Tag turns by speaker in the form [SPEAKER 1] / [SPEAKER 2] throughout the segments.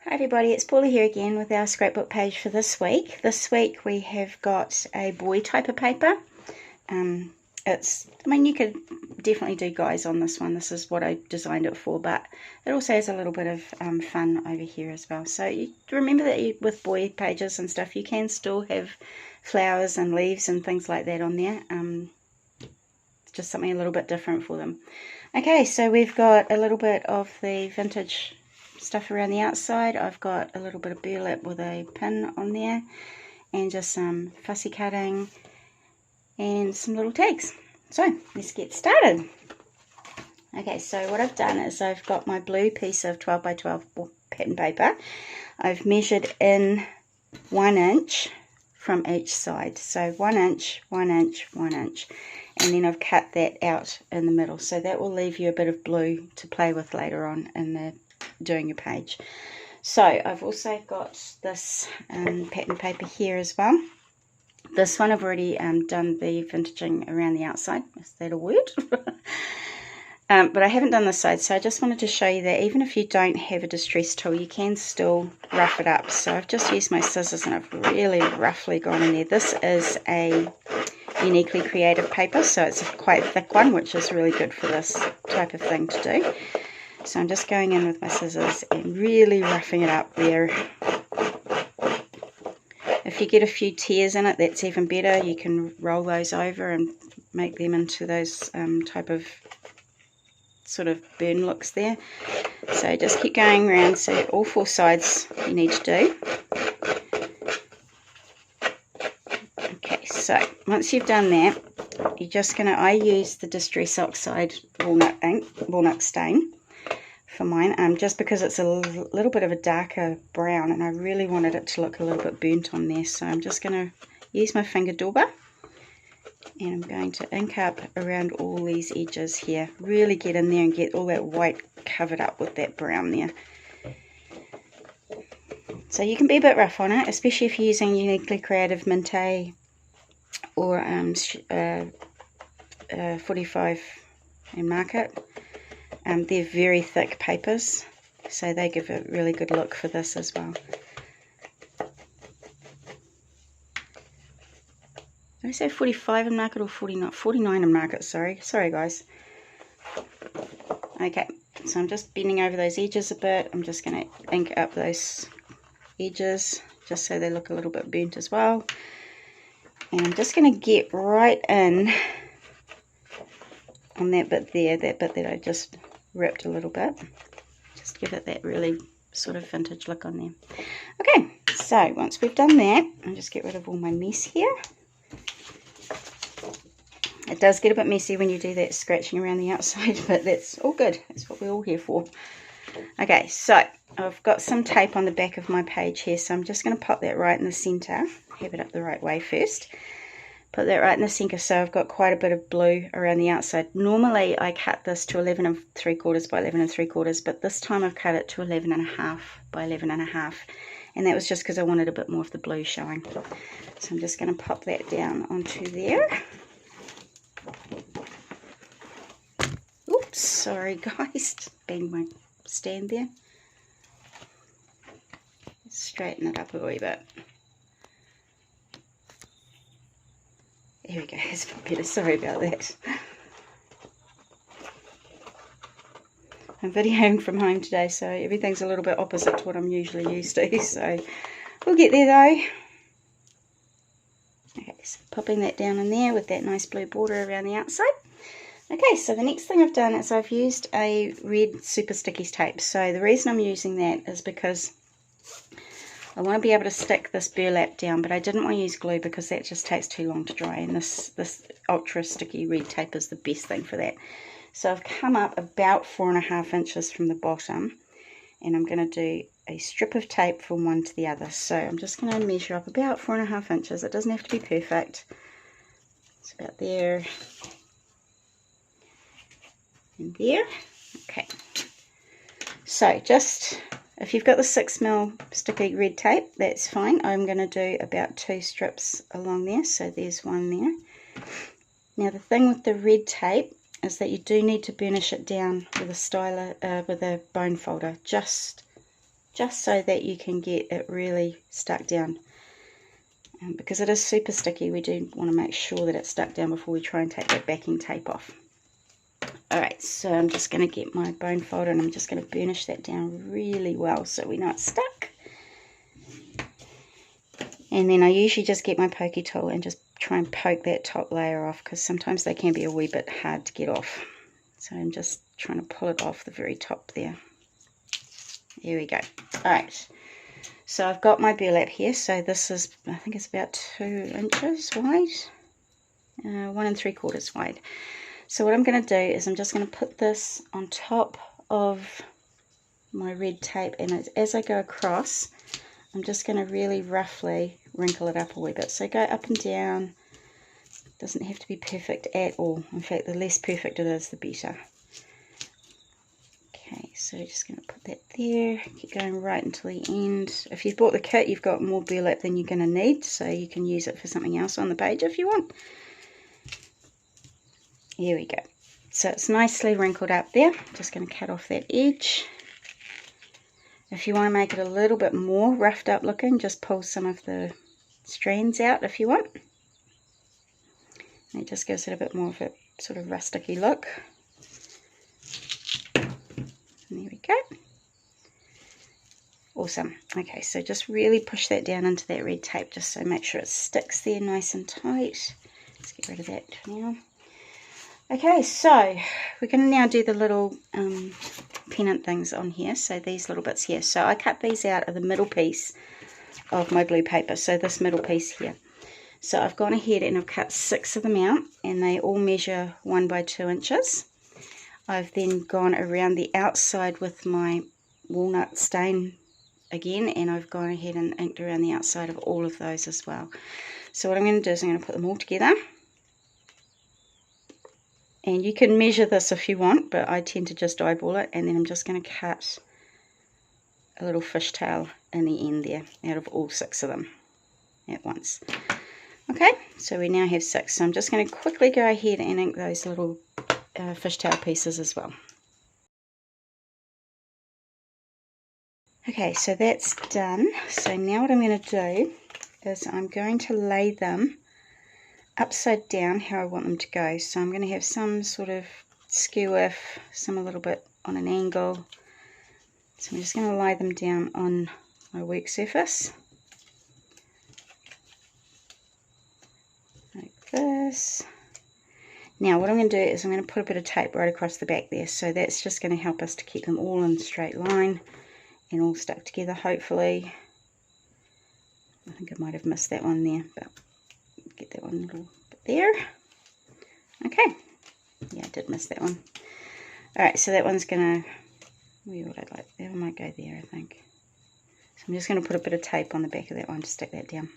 [SPEAKER 1] Hi everybody, it's Paula here again with our scrapbook page for this week. This week we have got a boy type of paper. You could definitely do guys on this one. This is what I designed it for, but it also has a little bit of fun over here as well. So you remember that with boy pages and stuff, you can still have flowers and leaves and things like that on there. It's just something a little bit different for them. Okay, so we've got a little bit of the vintage stuff around the outside. I've got a little bit of burlap with a pin on there and just some fussy cutting and some little tags. So let's get started. Okay, so what I've done is I've got my blue piece of 12 by 12 pattern paper. I've measured in 1 inch from each side, so 1 inch, 1 inch, 1 inch, and then I've cut that out in the middle, so that will leave you a bit of blue to play with later on in doing your page. So I've also got this pattern paper here as well. This one I've already done the vintaging around the outside. Is that a word? But I haven't done this side, so I just wanted to show you that even if you don't have a distress tool, you can still rough it up. So I've just used my scissors and I've really roughly gone in there. This is a uniquely creative paper, so it's a quite thick one, which is really good for this type of thing to do. So I'm just going in with my scissors and really roughing it up there. If you get a few tears in it, that's even better. You can roll those over and make them into those type of sort of burn looks there. So just keep going around, so all 4 sides you need to do. Okay, so once you've done that, you're just going to, I use the Distress Oxide walnut stain for mine, just because it's a little bit of a darker brown and I really wanted it to look a little bit burnt on there. So I'm just going to use my finger dauber and I'm going to ink up around all these edges here. Really get in there and get all that white covered up with that brown there. So you can be a bit rough on it, especially if you're using Uniquely Creative Minte or 45 and Market. They're very thick papers, so they give a really good look for this as well. Did I say 45 in Market or 49? 49 in Market, sorry guys. Okay, so I'm just bending over those edges a bit. I'm just going to ink up those edges just so they look a little bit burnt as well. And I'm just going to get right in on that bit there, that bit that I just ripped a little bit. Just give it that really sort of vintage look on there. Okay, so once we've done that, I'll just get rid of all my mess here. It does get a bit messy when you do that scratching around the outside, but that's all good. That's what we're all here for. Okay, so I've got some tape on the back of my page here, so I'm just going to pop that right in the center. Have it up the right way first. Put that right in the center, so I've got quite a bit of blue around the outside. Normally I cut this to 11 3/4 by 11 3/4, but this time I've cut it to 11.5 by 11.5, and that was just because I wanted a bit more of the blue showing. So I'm just going to pop that down onto there. Oops, sorry guys, banged my stand there. Let's straighten it up a wee bit. There we go, it's a bit better, sorry about that. I'm videoing from home today, so everything's a little bit opposite to what I'm usually used to, so we'll get there though. Okay, so popping that down in there with that nice blue border around the outside. Okay, so the next thing I've done is I've used a red super sticky tape. So the reason I'm using that is because I want to be able to stick this burlap down, but I didn't want to use glue because that just takes too long to dry, and this ultra sticky red tape is the best thing for that. So I've come up about 4.5 inches from the bottom, and I'm going to do a strip of tape from one to the other. So I'm just going to measure up about 4.5 inches. It doesn't have to be perfect. It's about there and there. Okay, so just if you've got the 6mm sticky red tape, that's fine. I'm going to do about 2 strips along there, so there's one there. Now the thing with the red tape is that you do need to burnish it down with a styler, with a bone folder, just just so that you can get it really stuck down. Because it is super sticky, we do want to make sure that it's stuck down before we try and take that backing tape off. Alright, so I'm just going to get my bone folder and I'm just going to burnish that down really well so we know it's stuck. And then I usually just get my pokey tool and just try and poke that top layer off, because sometimes they can be a wee bit hard to get off. So I'm just trying to pull it off the very top there. There we go. Alright, so I've got my burlap here. So this is, I think it's about 2 inches wide, 1 3/4 wide. So what I'm going to do is I'm just going to put this on top of my red tape, and as I go across, I'm just going to really roughly wrinkle it up a wee bit. So go up and down. Doesn't have to be perfect at all. In fact, the less perfect it is, the better. Okay, so just going to put that there. Keep going right until the end. If you've bought the kit, you've got more burlap than you're going to need, so you can use it for something else on the page if you want. Here we go. So it's nicely wrinkled up there. Just going to cut off that edge. If you want to make it a little bit more roughed up looking, just pull some of the strands out if you want. And it just gives it a bit more of a sort of rusticy look. And there we go. Awesome. Okay, so just really push that down into that red tape just so make sure it sticks there nice and tight. Let's get rid of that now. Okay, so we're going to now do the little pennant things on here. So these little bits here. So I cut these out of the middle piece of my blue paper. So this middle piece here. So I've gone ahead and I've cut 6 of them out, and they all measure 1 by 2 inches. I've then gone around the outside with my walnut stain again, and I've gone ahead and inked around the outside of all of those as well. So what I'm going to do is I'm going to put them all together. And you can measure this if you want, but I tend to just eyeball it, and then I'm just going to cut a little fishtail in the end there out of all 6 of them at once. Okay, so we now have 6. So I'm just going to quickly go ahead and ink those little fishtail pieces as well. Okay, so that's done. So now what I'm going to do is I'm going to lay them upside down how I want them to go. So I'm going to have some sort of skew, some a little bit on an angle. So I'm just going to lay them down on my work surface like this. Now what I'm going to do is I'm going to put a bit of tape right across the back there, so that's just going to help us to keep them all in a straight line and all stuck together hopefully. I think I might have missed that one there, but get that one a little bit there. Okay, yeah, I did miss that one. Alright, so that one's gonna, where would I like, that one might go there, I think. So I'm just going to put a bit of tape on the back of that one to stick that down.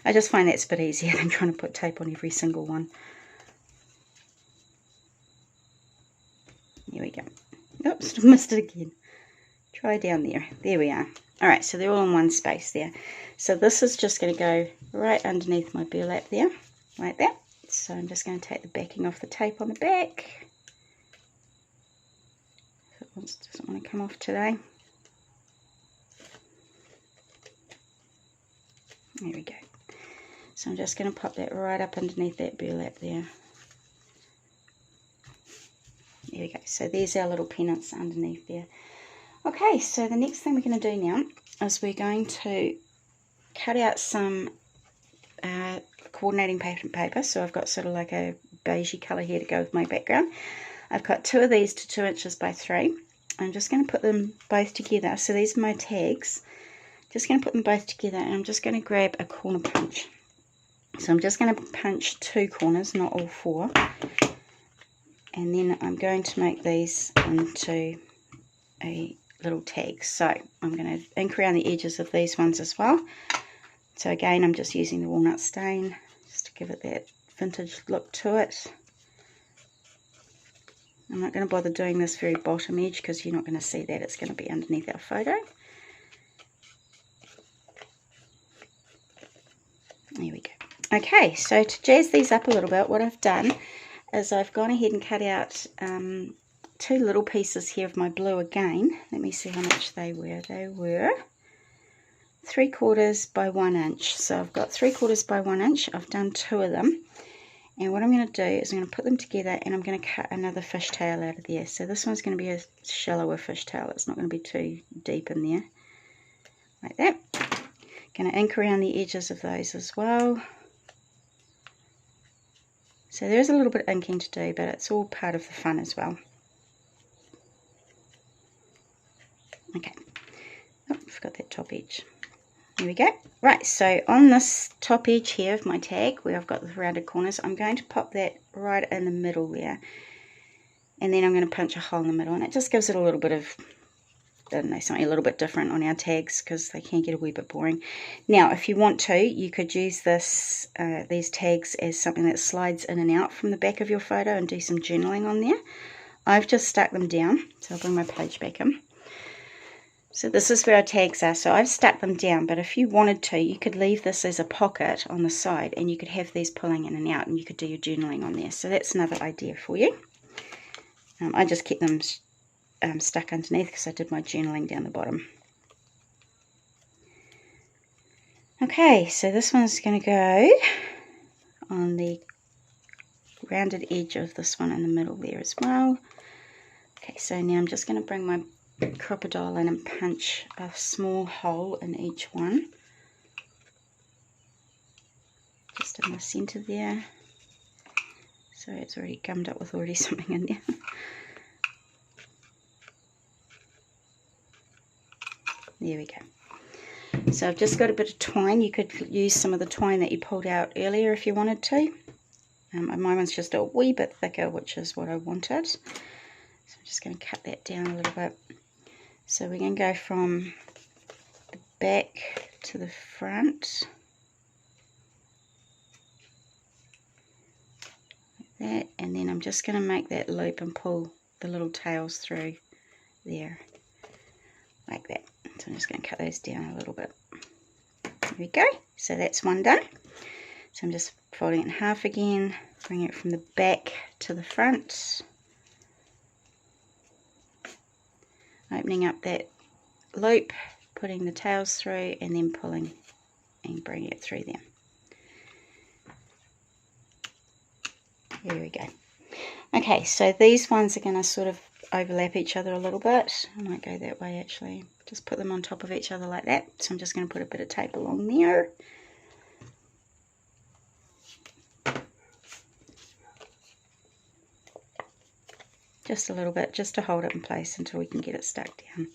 [SPEAKER 1] I just find that's a bit easier than trying to put tape on every single one. There we go. Oops, missed it again. Try down there. There we are. Alright, so they're all in one space there. So this is just going to go right underneath my burlap there, like that. So I'm just going to take the backing off the tape on the back. It doesn't want to come off today. There we go. So I'm just going to pop that right up underneath that burlap there. There we go. So there's our little pennants underneath there. Okay, so the next thing we're going to do now is we're going to cut out some coordinating paper. So I've got sort of like a beigey colour here to go with my background. I've cut 2 of these to 2 inches by 3. I'm just going to put them both together. So these are my tags. Just going to put them both together, and I'm just going to grab a corner punch. So I'm just going to punch 2 corners, not all 4. And then I'm going to make these into a little tag. So I'm going to ink around the edges of these ones as well. So again, I'm just using the walnut stain just to give it that vintage look to it. I'm not going to bother doing this very bottom edge because you're not going to see that. It's going to be underneath our photo. There we go. Okay, so to jazz these up a little bit, what I've done is I've gone ahead and cut out 2 two little pieces here of my blue again. Let me see how much they were. They were 3/4 by 1 inch. So I've got 3/4 by 1 inch. I've done 2 of them. And what I'm going to do is I'm going to put them together and I'm going to cut another fishtail out of there. So this one's going to be a shallower fishtail. It's not going to be too deep in there. Like that. Going to ink around the edges of those as well. So there is a little bit of inking to do, but it's all part of the fun as well. Okay. Oh, forgot that top edge. There we go. Right, so on this top edge here of my tag, where I've got the rounded corners, I'm going to pop that right in the middle there. And then I'm going to punch a hole in the middle, and it just gives it a little bit of, I don't know, something a little bit different on our tags, because they can get a wee bit boring. Now, if you want to, you could use this these tags as something that slides in and out from the back of your photo and do some journaling on there. I've just stuck them down, so I'll bring my page back in. So this is where our tags are. So I've stuck them down, but if you wanted to, you could leave this as a pocket on the side, and you could have these pulling in and out, and you could do your journaling on there. So that's another idea for you. I just kept them stuck underneath because I did my journaling down the bottom. Okay, so this one's going to go on the rounded edge of this one in the middle there as well. Okay, so now I'm just going to bring my crocodile in and punch a small hole in each one, just in the center there. So it's already gummed up with something in there. There we go. So I've just got a bit of twine. You could use some of the twine that you pulled out earlier if you wanted to. My one's just a wee bit thicker, which is what I wanted. So I'm just going to cut that down a little bit. So we're going to go from the back to the front, like that, and then I'm just going to make that loop and pull the little tails through there, like that. So I'm just going to cut those down a little bit. There we go. So that's one done. So I'm just folding it in half again, bringing it from the back to the front. Opening up that loop, putting the tails through, and then pulling and bringing it through there. There we go. Okay, so these ones are going to sort of overlap each other a little bit. I might go that way actually. Just put them on top of each other like that. So I'm just going to put a bit of tape along there. Just a little bit, just to hold it in place until we can get it stuck down.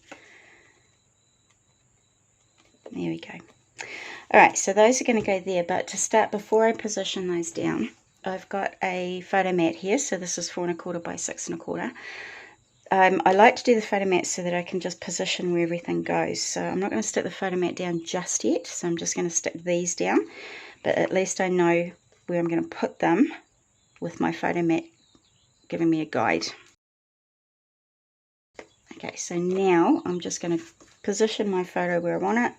[SPEAKER 1] There we go. Alright, so those are going to go there, but to start, before I position those down, I've got a photo mat here. So this is 4 1/4 by 6 1/4. I like to do the photo mat so that I can just position where everything goes. So I'm not going to stick the photo mat down just yet, so I'm just going to stick these down, but at least I know where I'm going to put them with my photo mat giving me a guide. Okay, so now I'm just going to position my photo where I want it,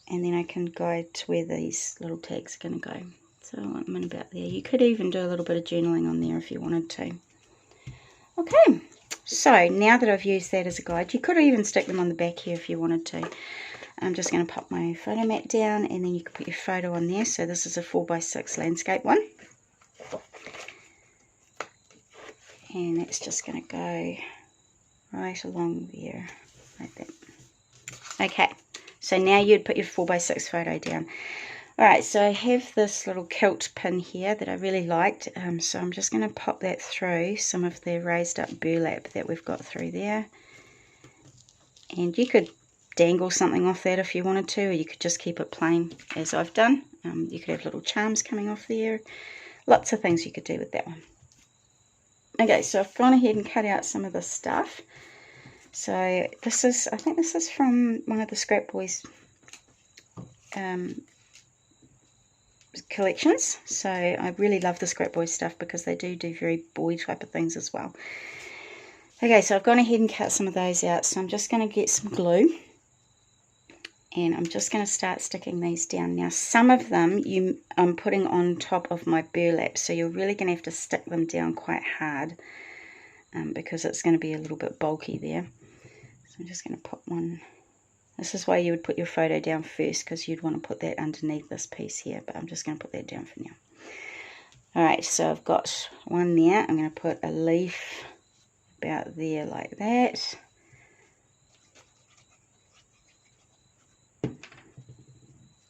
[SPEAKER 1] and then I can guide to where these little tags are going to go. So I'm in about there. You could even do a little bit of journaling on there if you wanted to. Okay, so now that I've used that as a guide, you could even stick them on the back here if you wanted to. I'm just going to pop my photo mat down, and then you can put your photo on there. So this is a 4 by 6 landscape one. And it's just going to go right along there, like that. Okay, so now you'd put your 4 by 6 photo down. Alright, so I have this little kilt pin here that I really liked, so I'm just going to pop that through some of the raised up burlap that we've got through there. And you could dangle something off that if you wanted to, or you could just keep it plain as I've done. You could have little charms coming off there. Lots of things you could do with that one. Okay, so I've gone ahead and cut out some of this stuff. So this is, I think this is from one of the Scrap Boys collections. So I really love the Scrap Boys stuff because they do very boy type of things as well. Okay, so I've gone ahead and cut some of those out. So I'm just going to get some glue, and I'm just going to start sticking these down. Now some of them I'm putting on top of my burlap, so you're really going to have to stick them down quite hard. because it's going to be a little bit bulky there. So I'm just going to put one. This is why you would put your photo down first, because you'd want to put that underneath this piece here, but I'm just going to put that down for now. Alright, so I've got one there. I'm going to put a leaf about there like that.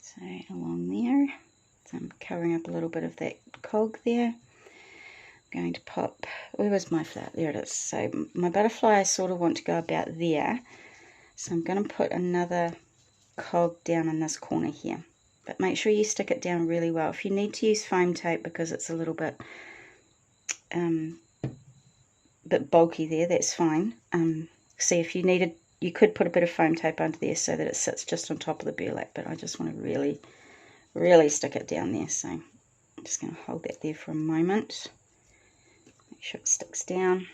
[SPEAKER 1] So along there. So I'm covering up a little bit of that cog there. I'm going to pop, where was my flower? There it is. So my butterfly I sort of want to go about there. So I'm going to put another cog down in this corner here. But make sure you stick it down really well. If you need to use foam tape because it's a little bit bulky there, that's fine. See, if you needed, you could put a bit of foam tape under there so that it sits just on top of the burlap, but I just want to really, really stick it down there. So I'm just going to hold that there for a moment. Make sure it sticks down.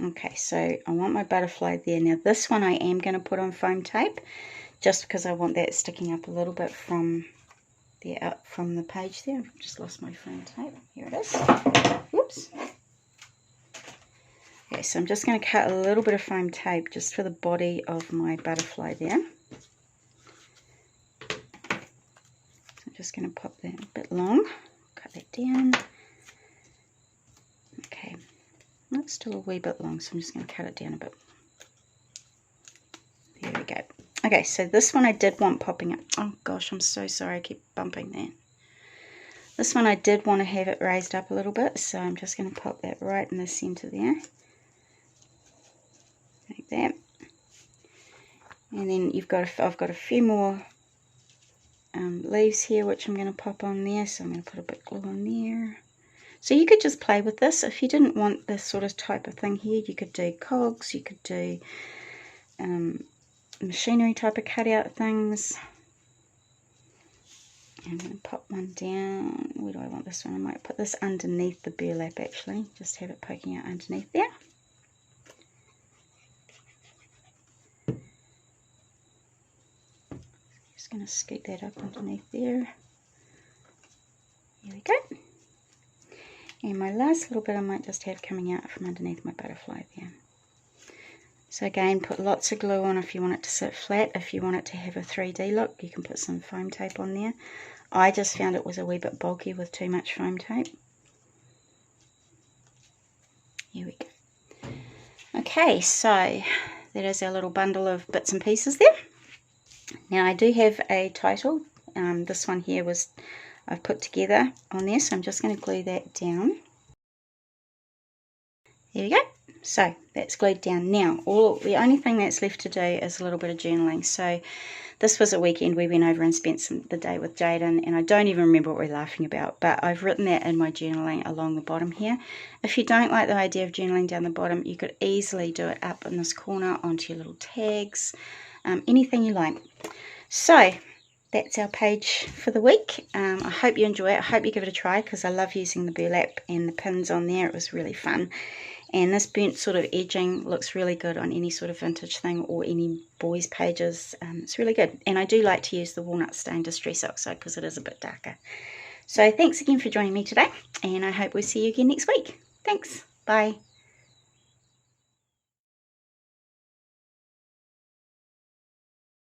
[SPEAKER 1] Okay, so I want my butterfly there. Now this one I am going to put on foam tape, just because I want that sticking up a little bit from the page there. I've just lost my foam tape. Here it is. Whoops. Okay, so I'm just going to cut a little bit of foam tape just for the body of my butterfly there. So I'm just going to pop that a bit long. Cut that down. Okay, that's still a wee bit long, so I'm just going to cut it down a bit. There we go. Okay, so this one I did want popping up. Oh gosh, I'm so sorry, I keep bumping that. This one I did want to have it raised up a little bit, so I'm just going to pop that right in the center there. Like that. And then I've got a few more leaves here which I'm going to pop on there, so I'm going to put a bit of glue on there. So you could just play with this. If you didn't want this sort of type of thing here, you could do cogs, you could do machinery type of cutout things. I'm going to pop one down. Where do I want this one? I might put this underneath the burlap actually, just have it poking out underneath there. Just going to scoot that up underneath there. There we go. And my last little bit I might just have coming out from underneath my butterfly there. So again, put lots of glue on if you want it to sit flat. If you want it to have a 3D look, you can put some foam tape on there. I just found it was a wee bit bulky with too much foam tape. Here we go. Okay, so that is our little bundle of bits and pieces there. Now I do have a title. This one here was I've put together on there, so I'm just going to glue that down. There we go. So that's glued down. Now the only thing that's left to do is a little bit of journaling. So this was a weekend we went over and spent the day with Jaden, and I don't even remember what we're laughing about, but I've written that in my journaling along the bottom here. If you don't like the idea of journaling down the bottom, you could easily do it up in this corner onto your little tags, anything you like. So that's our page for the week. I hope you enjoy it. I hope you give it a try, because I love using the burlap and the pins on there. It was really fun. And this burnt sort of edging looks really good on any sort of vintage thing or any boys' pages. It's really good. And I do like to use the walnut stain Distress Oxide because it is a bit darker. So thanks again for joining me today, and I hope we'll see you again next week. Thanks. Bye.